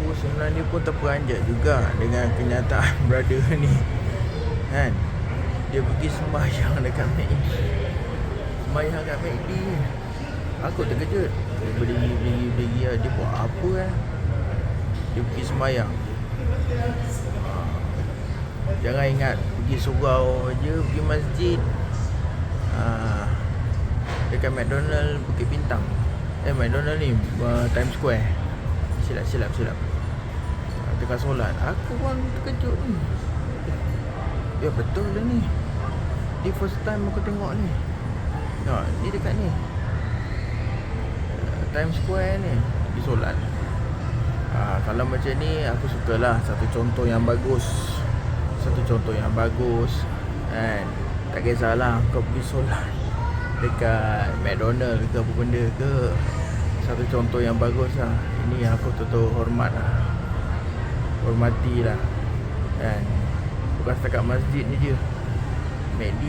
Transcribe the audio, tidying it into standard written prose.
aku sebenarnya pun terperanjat juga dengan kenyataan brother ni kan. Dia pergi sembahyang dekat McD. Sembahyang kat McD. Aku terkejut. Dia berdiri. Dia buat apa kan? Dia pergi sembahyang. Jangan ingat pergi surau je, pergi masjid. Dekat McDonald Bukit Bintang. McDonald ni Times Square. Silap. Tengah solat. Aku pun terkejut ni. Ya betul lah ni. Ni first time aku tengok ni. Ni dekat ni Times Square ni di solat. Kalau macam ni aku sukalah. Satu contoh yang bagus kan. Tak kisahlah kau pergi solat dekat McDonald ke apa benda ke, satu contoh yang bagus lah. Ini aku betul hormati lah kan. Bukan setakat masjid ni je, McD